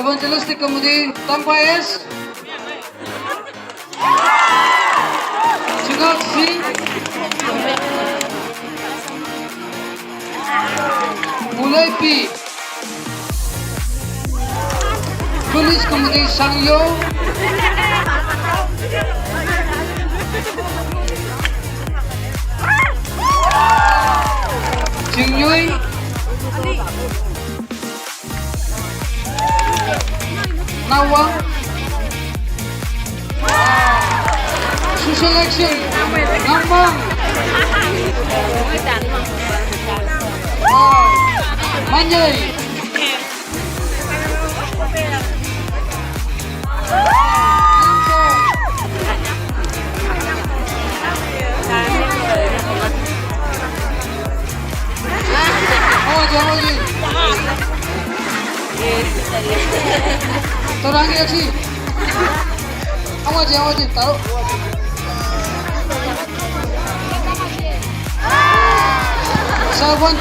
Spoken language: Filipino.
Evangelistic Committee, Tampayes. Chingak C. Mulai P. Police Committee, Sangyo. Jingyui. Nawang. Social Action. Ngambang. Manjay. Awaji. Torangi aksi. Awaji, taruh. Sarwan